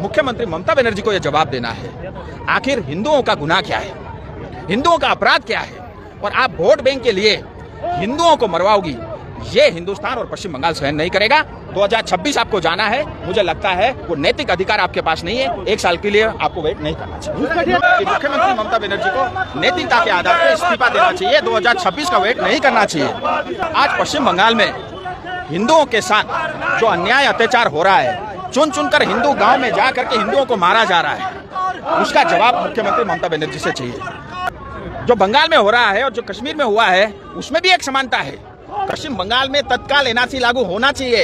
मुख्यमंत्री ममता बनर्जी को यह जवाब देना है, आखिर हिंदुओं का गुनाह क्या है, हिंदुओं का अपराध क्या है, और आप वोट बैंक के लिए हिंदुओं को मरवाओगी, ये हिंदुस्तान और पश्चिम बंगाल सहन नहीं करेगा। 2026 आपको जाना है, मुझे लगता है वो नैतिक अधिकार आपके पास नहीं है, 1 साल के लिए आपको वेट नहीं करना चाहिए। मुख्यमंत्री ममता बनर्जी को नैतिकता के आधार पर इस्तीफा देना चाहिए, 2026 का वेट नहीं करना चाहिए। आज पश्चिम बंगाल में हिंदुओं के साथ जो अन्याय अत्याचार हो रहा है, चुन चुनकर हिंदू गांव में जा करके हिंदुओं को मारा जा रहा है, उसका जवाब मुख्यमंत्री ममता बनर्जी से चाहिए। जो बंगाल में हो रहा है और जो कश्मीर में हुआ है, उसमें भी एक समानता है। पश्चिम बंगाल में तत्काल एनआरसी लागू होना चाहिए,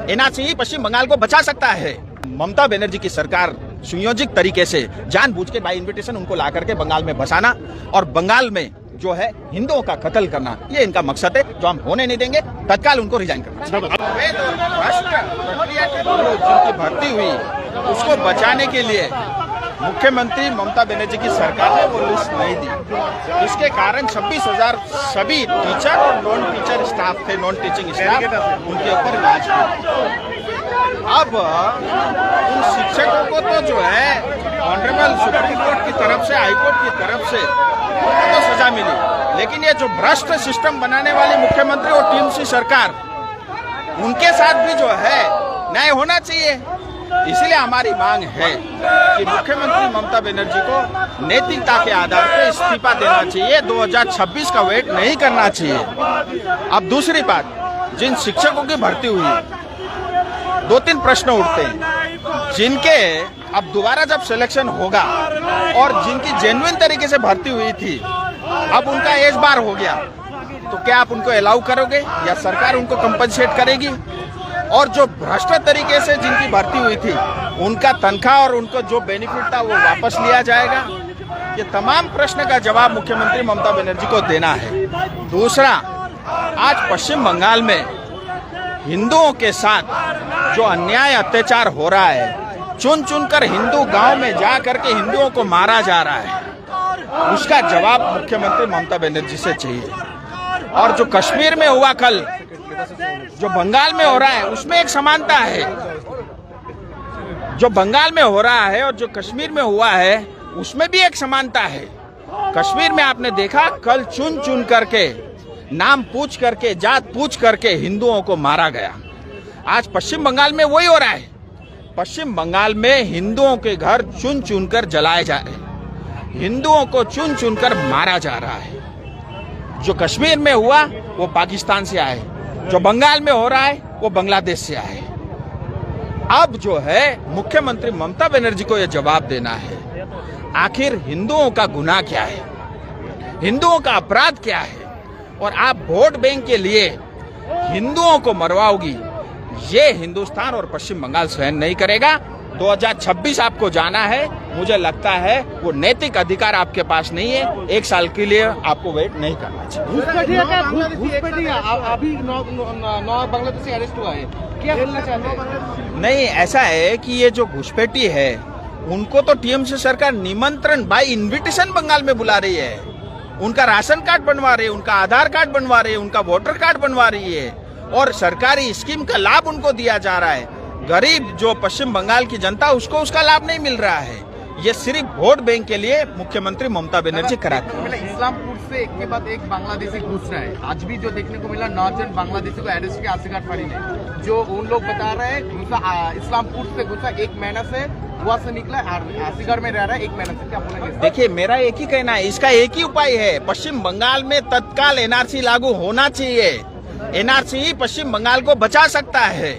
एनआरसी ही पश्चिम बंगाल को बचा सकता है। ममता बनर्जी की सरकार सुयोजित तरीके से जानबूझ के बाय इन्विटेशन उनको ला करके बंगाल में बसाना और बंगाल में जो है हिंदुओं का कत्ल करना, ये इनका मकसद है, जो हम होने नहीं देंगे। तत्काल उनको रिजाइन करना चाहिए। जिनकी भर्ती हुई उसको बचाने के लिए मुख्यमंत्री ममता बनर्जी की सरकार ने वो लिस्ट नहीं दी, इसके कारण 26,000 सभी टीचर और नॉन टीचर स्टाफ थे, नॉन टीचिंग स्टाफ, उनके ऊपर इलाज हुआ। अब उन शिक्षकों को तो जो है ऑनरेबल सुप्रीम कोर्ट की तरफ से, हाई कोर्ट की तरफ से तो सजा मिली, लेकिन ये जो भ्रष्ट सिस्टम बनाने वाली मुख्यमंत्री और टीएमसी सरकार, उनके साथ भी जो है न्याय होना चाहिए। इसलिए हमारी मांग है कि मुख्यमंत्री ममता बनर्जी को नैतिकता के आधार पर इस्तीफा देना चाहिए, 2026 का वेट नहीं करना चाहिए। अब दूसरी बात, जिन शिक्षकों की भर्ती हुई, 2-3 प्रश्न उठते हैं, जिनके अब दोबारा जब सिलेक्शन होगा और जिनकी जेन्युइन तरीके से भर्ती हुई थी, अब उनका एज बार हो गया, तो क्या आप उनको अलाउ करोगे या सरकार उनको कंपनसेट करेगी? और जो भ्रष्ट तरीके से जिनकी भर्ती हुई थी, उनका तनख्वाह और उनको जो बेनिफिट था वो वापस लिया जाएगा? ये तमाम प्रश्न का जवाब मुख्यमंत्री ममता बनर्जी को देना है। दूसरा, आज पश्चिम बंगाल में हिंदुओं के साथ जो अन्याय अत्याचार हो रहा है, चुन चुनकर हिंदू गांव में जा करके हिंदुओं को मारा जा रहा है, उसका जवाब मुख्यमंत्री ममता बनर्जी से चाहिए। और जो कश्मीर में हुआ कल, जो बंगाल में हो रहा है, उसमें एक समानता है। जो बंगाल में हो रहा है और जो कश्मीर में हुआ है, उसमें भी एक समानता है। कश्मीर में आपने देखा कल चुन चुन करके, नाम पूछ करके, जात पूछ करके हिंदुओं को मारा गया। आज पश्चिम बंगाल में वही हो रहा है। पश्चिम बंगाल में हिंदुओं के घर चुन चुन कर जलाए जा रहे हैं, हिंदुओं को चुन चुन कर मारा जा रहा है। जो कश्मीर में हुआ वो पाकिस्तान से आए, जो बंगाल में हो रहा है वो बांग्लादेश से आए। अब जो है मुख्यमंत्री ममता बनर्जी को यह जवाब देना है, आखिर हिंदुओं का गुनाह क्या है, हिंदुओं का अपराध क्या है, और आप वोट बैंक के लिए हिंदुओं को मरवाओगी, ये हिंदुस्तान और पश्चिम बंगाल सहन नहीं करेगा। 2026 आपको जाना है, मुझे लगता है वो नैतिक अधिकार आपके पास नहीं है, 1 साल के लिए आपको वेट नहीं करना चाहिए। अभी 9 बांग्लादेशी अरेस्ट हुआ है, क्या बोलना चाहते हैं? नहीं, ऐसा है कि ये जो घुसपैठी है, उनको तो टीएमसी सरकार निमंत्रण बाय इन्विटेशन बंगाल में बुला रही है, उनका राशन कार्ड बनवा रही है, उनका आधार कार्ड बनवा रही है, उनका वोटर कार्ड बनवा रही है, और सरकारी स्कीम का लाभ उनको दिया जा रहा है। गरीब जो पश्चिम बंगाल की जनता, उसको उसका लाभ नहीं मिल रहा है। ये सिर्फ वोट बैंक के लिए मुख्यमंत्री ममता बनर्जी कराती है। इस्लामपुर से एक के बाद एक बांग्लादेशी घुस रहा है। आज भी जो देखने को मिला, 9 जन बांग्लादेशी को अरेस्ट किया आसिघाट फाड़ी ने। जो उन लोग बता रहे हैं इस्लामपुर से घुसा, 1 महीना से वहाँ से निकला, आसिघाट में रह रहा है 1 महीना से। क्या बोलेंगे? देखिए, मेरा एक ही कहना है, इसका एक ही उपाय है, पश्चिम बंगाल में तत्काल एनआरसी लागू होना चाहिए। एनआरसी ही पश्चिम बंगाल को बचा सकता है,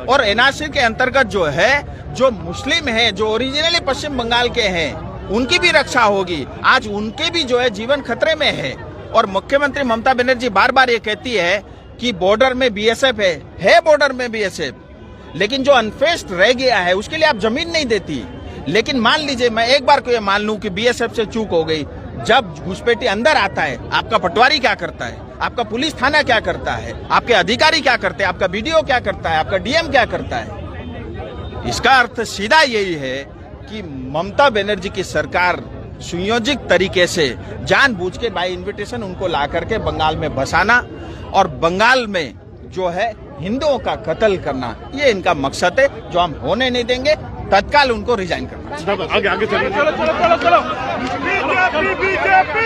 और एनआरसी के अंतर्गत जो है, जो मुस्लिम है, जो ओरिजिनली पश्चिम बंगाल के हैं, उनकी भी रक्षा होगी। आज उनके भी जो है जीवन खतरे में है, और मुख्यमंत्री ममता बनर्जी बार बार ये कहती है कि बॉर्डर में बीएसएफ है बॉर्डर में बीएसएफ, लेकिन जो अनफेस्ड रह गया है उसके लिए आप जमीन नहीं देती। लेकिन मान लीजिए, मैं एक बार को ये मान लूं कि बीएसएफ से चूक हो गई, जब घुसपैठी अंदर आता है, आपका पटवारी क्या करता है, आपका पुलिस थाना क्या करता है, आपके अधिकारी क्या करते हैं, आपका बीडीओ क्या करता है, आपका डीएम क्या करता है? इसका अर्थ सीधा यही है कि ममता बनर्जी की सरकार सुयोजित तरीके से जानबूझ के बाय इन्विटेशन उनको ला करके बंगाल में बसाना और बंगाल में जो है हिंदुओं का कत्ल करना, ये इनका मकसद है, जो हम होने नहीं देंगे। तत्काल उनको रिजाइन करना चाहिए। आगे आगे चलो चलो चलो चलो चलो बीजेपी बीजेपी